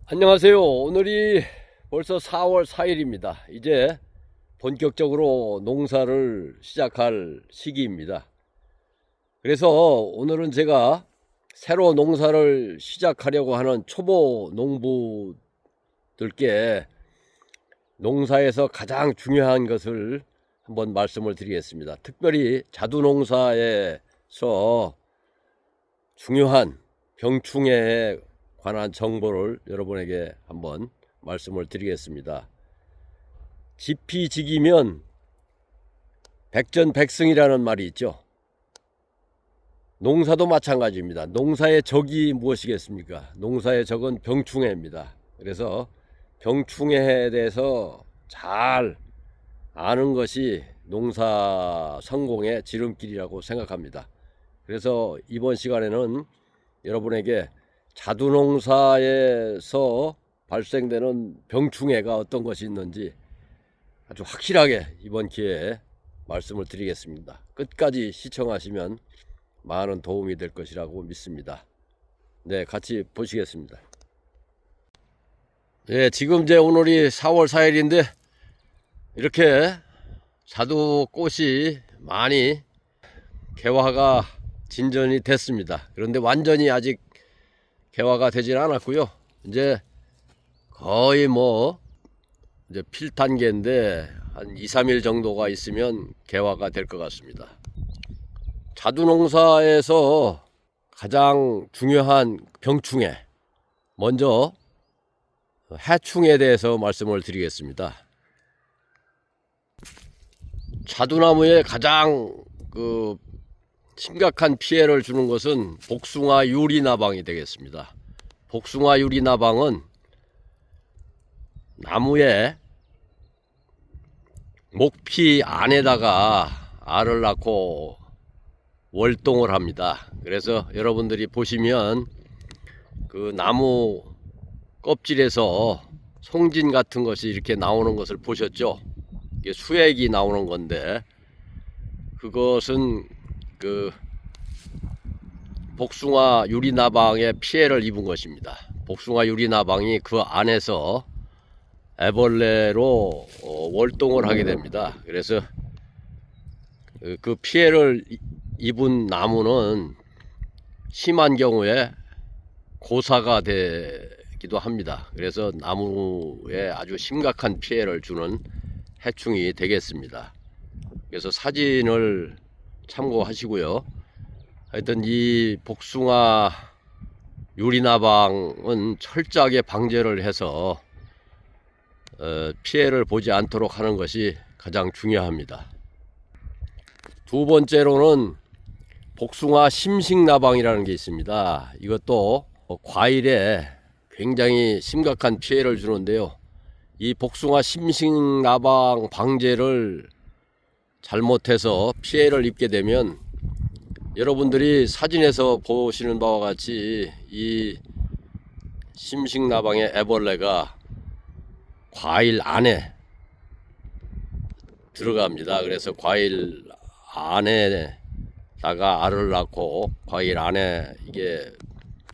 안녕하세요. 오늘이 벌써 4월 4일입니다. 이제 본격적으로 농사를 시작할 시기입니다. 그래서 오늘은 제가 새로 농사를 시작하려고 하는 초보 농부들께 농사에서 가장 중요한 것을 한번 말씀을 드리겠습니다. 특별히 자두농사에서 중요한 병충해에 관한 정보를 여러분에게 한번 말씀을 드리겠습니다. 지피지기면 백전백승이라는 말이 있죠. 농사도 마찬가지입니다. 농사의 적이 무엇이겠습니까? 농사의 적은 병충해입니다. 그래서 병충해에 대해서 잘 아는 것이 농사 성공의 지름길이라고 생각합니다. 그래서 이번 시간에는 여러분에게 자두농사에서 발생되는 병충해가 어떤 것이 있는지 아주 확실하게 이번 기회에 말씀을 드리겠습니다. 끝까지 시청하시면 많은 도움이 될 것이라고 믿습니다. 네, 같이 보시겠습니다. 네, 지금 오늘이 4월 4일인데 이렇게 자두꽃이 많이 개화가 진전이 됐습니다. 그런데 완전히 아직 개화가 되진 않았고요. 이제 거의 이제 필 단계인데 한 2, 3일 정도가 있으면 개화가 될 것 같습니다. 자두농사에서 가장 중요한 병충해, 먼저 해충에 대해서 말씀을 드리겠습니다. 자두나무에 가장 심각한 피해를 주는 것은 복숭아 유리나방이 되겠습니다. 복숭아 유리나방은 나무의 목피 안에다가 알을 낳고 월동을 합니다. 그래서 여러분들이 보시면 그 나무 껍질에서 송진 같은 것이 이렇게 나오는 것을 보셨죠? 이게 수액이 나오는 건데 그것은 복숭아 유리나방에 피해를 입은 것입니다. 복숭아 유리나방이 그 안에서 애벌레로 월동을 하게 됩니다. 그래서 그 피해를 입은 나무는 심한 경우에 고사가 되기도 합니다. 그래서 나무에 아주 심각한 피해를 주는 해충이 되겠습니다. 그래서 사진을 참고하시고요. 하여튼 이 복숭아 유리나방은 철저하게 방제를 해서 피해를 보지 않도록 하는 것이 가장 중요합니다. 두 번째로는 복숭아 심식나방이라는 게 있습니다. 이것도 과일에 굉장히 심각한 피해를 주는데요. 이 복숭아 심식나방 방제를 잘못해서 피해를 입게 되면 여러분들이 사진에서 보시는 바와 같이 이 심식나방의 애벌레가 과일 안에 들어갑니다. 그래서 과일 안에다가 알을 낳고 과일 안에 이게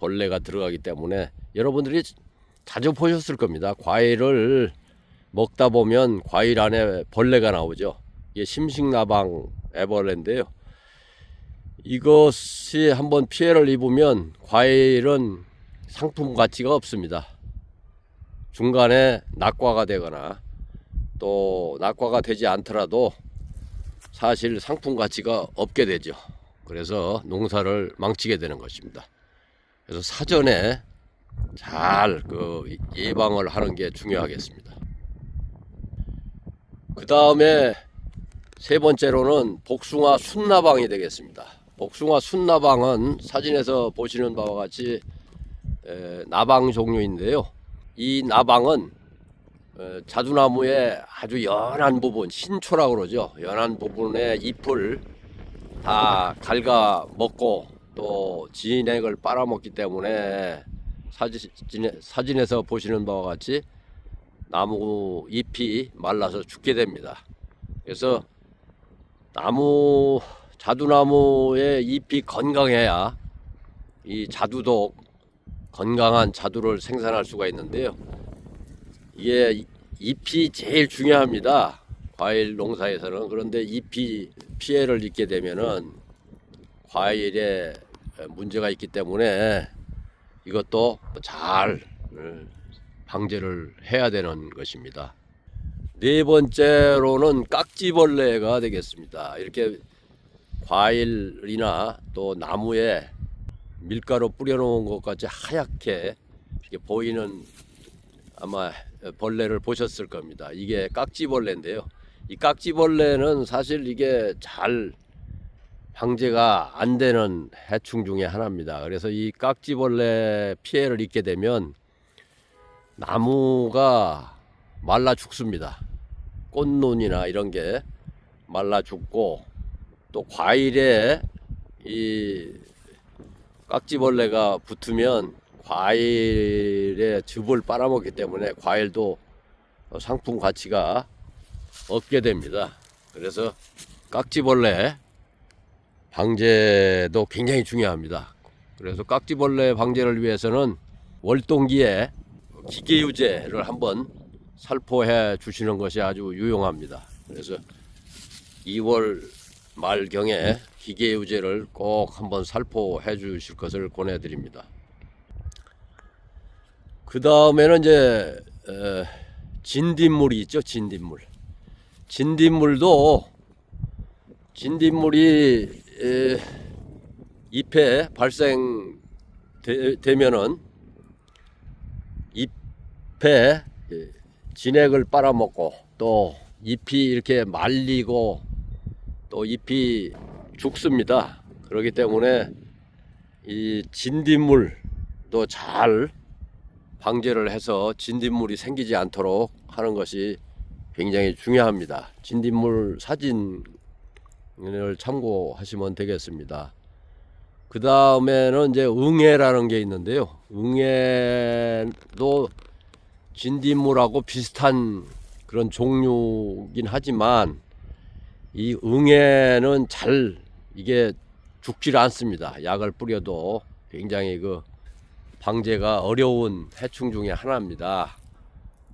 벌레가 들어가기 때문에 여러분들이 자주 보셨을 겁니다. 과일을 먹다 보면 과일 안에 벌레가 나오죠. 이게 심식나방 애벌레인데요. 이것이 한번 피해를 입으면 과일은 상품 가치가 없습니다. 중간에 낙과가 되거나 또 낙과가 되지 않더라도 사실 상품 가치가 없게 되죠. 그래서 농사를 망치게 되는 것입니다. 그래서 사전에 잘 예방을 하는 게 중요하겠습니다. 그 다음에 세 번째로는 복숭아 순나방이 되겠습니다. 복숭아 순나방은 사진에서 보시는 바와 같이 나방 종류인데요. 이 나방은 자두나무의 아주 연한 부분, 신초라고 그러죠. 연한 부분의 잎을 다 갉아 먹고 또 진액을 빨아먹기 때문에 사진에서 보시는 바와 같이 나무 잎이 말라서 죽게 됩니다. 그래서 자두나무의 잎이 건강해야 이 자두독 건강한 자두를 생산할 수가 있는데요. 이게 잎이 제일 중요합니다. 과일 농사에서는. 그런데 잎이 피해를 입게 되면은 과일에 문제가 있기 때문에 이것도 잘 방제를 해야 되는 것입니다. 네 번째로는 깍지벌레가 되겠습니다. 이렇게 과일이나 또 나무에 밀가루 뿌려놓은 것 같이 하얗게 이렇게 보이는 아마 벌레를 보셨을 겁니다. 이게 깍지벌레인데요. 이 깍지벌레는 사실 이게 잘 방제가 안 되는 해충 중에 하나입니다. 그래서 이 깍지벌레 피해를 입게 되면 나무가 말라 죽습니다. 꽃눈이나 이런 게 말라 죽고 또 과일에 이 깍지벌레가 붙으면 과일의 즙을 빨아먹기 때문에 과일도 상품 가치가 없게 됩니다. 그래서 깍지벌레 방제도 굉장히 중요합니다. 그래서 깍지벌레 방제를 위해서는 월동기에 기계유제를 한번 살포해 주시는 것이 아주 유용합니다. 그래서 2월 말경에 기계유제를 꼭 한번 살포해 주실 것을 권해드립니다. 그 다음에는 이제 진딧물이 있죠. 진딧물이 잎에 발생되면은 잎에 진액을 빨아먹고 또 잎이 이렇게 말리고 또 잎이 죽습니다. 그렇기 때문에 이 진딧물도 잘 방제를 해서 진딧물이 생기지 않도록 하는 것이 굉장히 중요합니다. 진딧물 사진을 참고하시면 되겠습니다. 그 다음에는 이제 응애라는 게 있는데요. 응애도 진딧물하고 비슷한 그런 종류긴 하지만 이 응애는 잘 이게 죽질 않습니다. 약을 뿌려도 굉장히 그 방제가 어려운 해충 중에 하나입니다.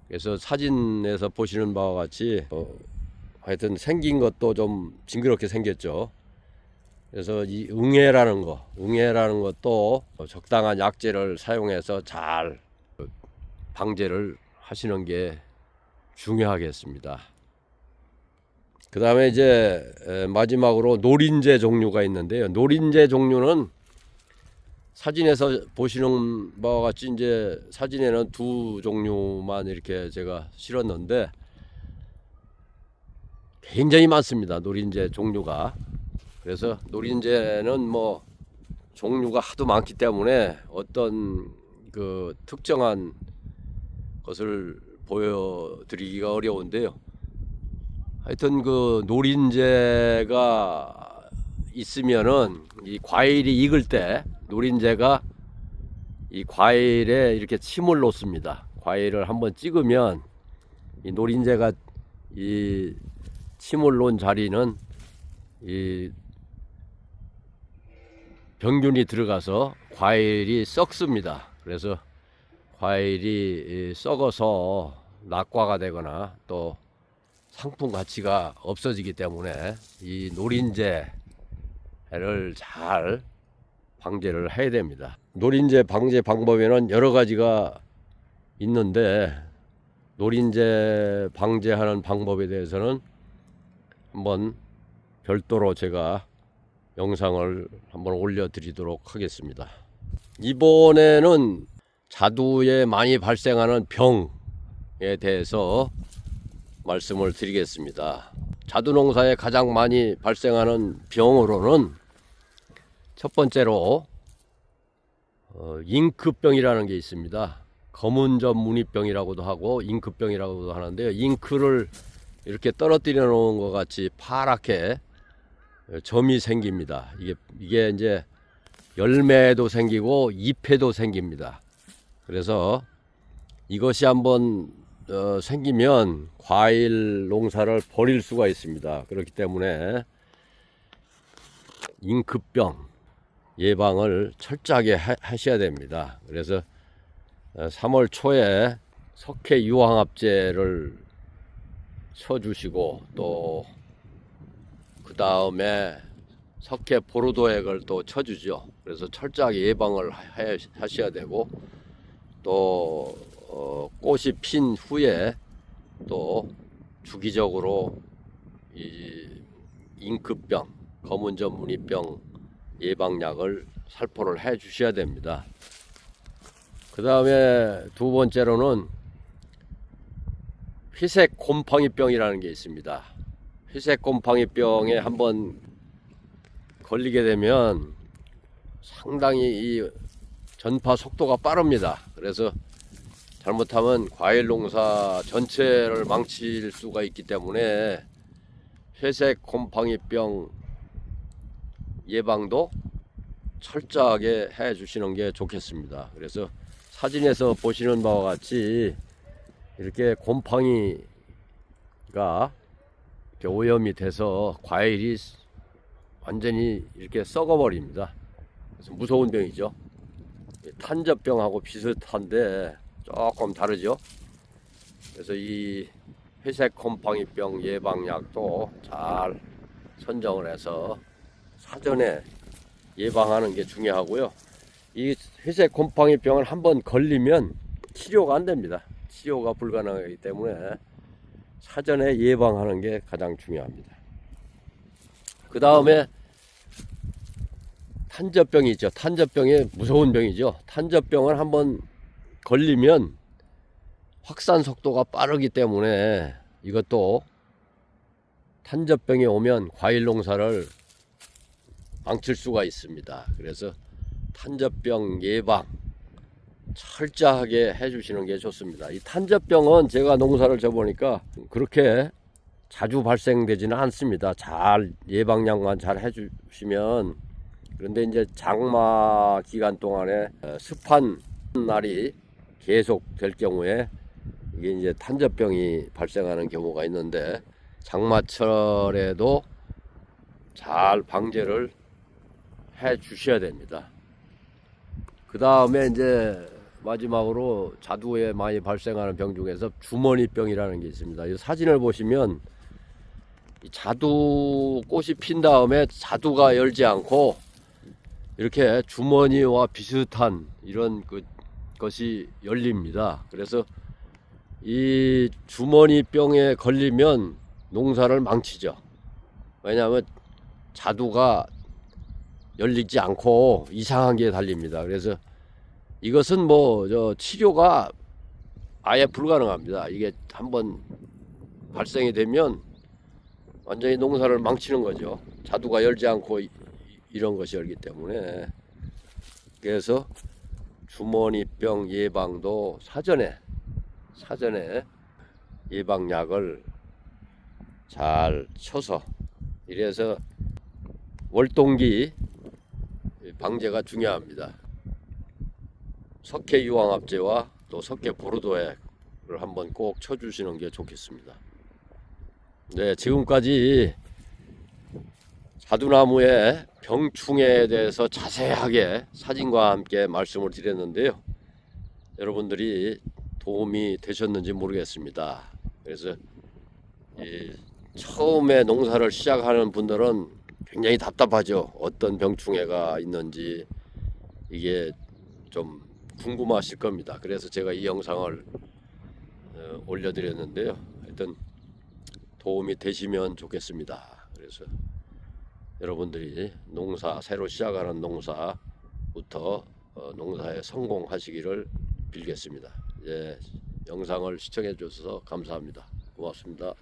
그래서 사진에서 보시는 바와 같이 하여튼 생긴 것도 좀 징그럽게 생겼죠. 그래서 이 응애라는 것도 적당한 약재를 사용해서 잘 방제를 하시는 게 중요하겠습니다. 그 다음에 이제 마지막으로 노린재 종류가 있는데요. 노린재 종류는 사진에서 보시는 바와 같이 이제 사진에는 두 종류만 이렇게 제가 실었는데 굉장히 많습니다. 노린재 종류가. 그래서 노린재는 뭐 종류가 하도 많기 때문에 어떤 그 특정한 것을 보여드리기가 어려운데요. 하여튼 그 노린재가 있으면은 이 과일이 익을 때 노린재가 이 과일에 이렇게 침을 놓습니다. 과일을 한번 찍으면 이 노린재가 이 침을 놓은 자리는 이 병균이 들어가서 과일이 썩습니다. 그래서 과일이 썩어서 낙과가 되거나 또 상품 가치가 없어지기 때문에 이 노린재를 잘 방제를 해야 됩니다. 노린재 방제 방법에는 여러 가지가 있는데 노린재 방제하는 방법에 대해서는 한번 별도로 제가 영상을 한번 올려드리도록 하겠습니다. 이번에는 자두에 많이 발생하는 병에 대해서 말씀을 드리겠습니다. 자두 농사에 가장 많이 발생하는 병으로는 첫 번째로 잉크병이라는 게 있습니다. 검은점 무늬병이라고도 하고 잉크병이라고도 하는데요. 잉크를 이렇게 떨어뜨려 놓은 것 같이 파랗게 점이 생깁니다. 이게 이제 열매에도 생기고 잎에도 생깁니다. 그래서 이것이 한번 생기면 과일 농사를 버릴 수가 있습니다. 그렇기 때문에 잉크병 예방을 철저하게 하셔야 됩니다. 그래서 3월 초에 석회 유황합제를 쳐주시고 또 그 다음에 석회 보르도액을 또 쳐주죠. 그래서 철저하게 예방을 하셔야 되고 또 꽃이 핀 후에 또 주기적으로 이 잉크병, 검은점 무늬병 예방약을 살포를 해 주셔야 됩니다. 그 다음에 두 번째로는 회색 곰팡이병이라는 게 있습니다. 회색 곰팡이병에 한번 걸리게 되면 상당히 이 전파 속도가 빠릅니다. 그래서 잘못하면 과일 농사 전체를 망칠 수가 있기 때문에 회색 곰팡이병 예방도 철저하게 해 주시는 게 좋겠습니다. 그래서 사진에서 보시는 바와 같이 이렇게 곰팡이가 이렇게 오염이 돼서 과일이 완전히 이렇게 썩어 버립니다. 그래서 무서운 병이죠. 탄저병하고 비슷한데 조금 다르죠. 그래서 이 회색 곰팡이병 예방약도 잘 선정을 해서 사전에 예방하는 게 중요하고요. 이 회색 곰팡이병을 한번 걸리면 치료가 안 됩니다. 치료가 불가능하기 때문에 사전에 예방하는 게 가장 중요합니다. 그 다음에 탄저병이 있죠. 탄저병이 무서운 병이죠. 탄저병을 한번 걸리면 확산 속도가 빠르기 때문에 이것도 탄저병이 오면 과일 농사를 망칠 수가 있습니다. 그래서 탄저병 예방 철저하게 해주시는 게 좋습니다. 이 탄저병은 제가 농사를 져보니까 그렇게 자주 발생되지는 않습니다. 잘 예방약만 잘 해주시면. 그런데 이제 장마 기간 동안에 습한 날이 계속 될 경우에 이게 이제 탄저병이 발생하는 경우가 있는데 장마철에도 잘 방제를 해 주셔야 됩니다. 그 다음에 이제 마지막으로 자두에 많이 발생하는 병 중에서 주머니병이라는 게 있습니다. 이 사진을 보시면 이 자두 꽃이 핀 다음에 자두가 열지 않고 이렇게 주머니와 비슷한 이런 것이 열립니다. 그래서 이 주머니병에 걸리면 농사를 망치죠. 왜냐하면 자두가 열리지 않고 이상한 게 달립니다. 그래서 이것은 치료가 아예 불가능합니다. 이게 한번 발생이 되면 완전히 농사를 망치는 거죠. 자두가 열지 않고 이런 것이 열기 때문에. 그래서 주머니병 예방도 사전에 예방약을 잘 쳐서 이래서 월동기 방제가 중요합니다. 석회 유황합제와 또 석회 보르도액을 한번 꼭 쳐주시는 게 좋겠습니다. 네, 지금까지 자두나무의 병충해에 대해서 자세하게 사진과 함께 말씀을 드렸는데요. 여러분들이 도움이 되셨는지 모르겠습니다. 그래서 처음에 농사를 시작하는 분들은 굉장히 답답하죠. 어떤 병충해가 있는지 이게 좀 궁금하실 겁니다. 그래서 제가 이 영상을 올려드렸는데요. 하여튼 도움이 되시면 좋겠습니다. 그래서 여러분들이 새로 시작하는 농사부터 농사에 성공하시기를 빌겠습니다. 예, 영상을 시청해 주셔서 감사합니다. 고맙습니다.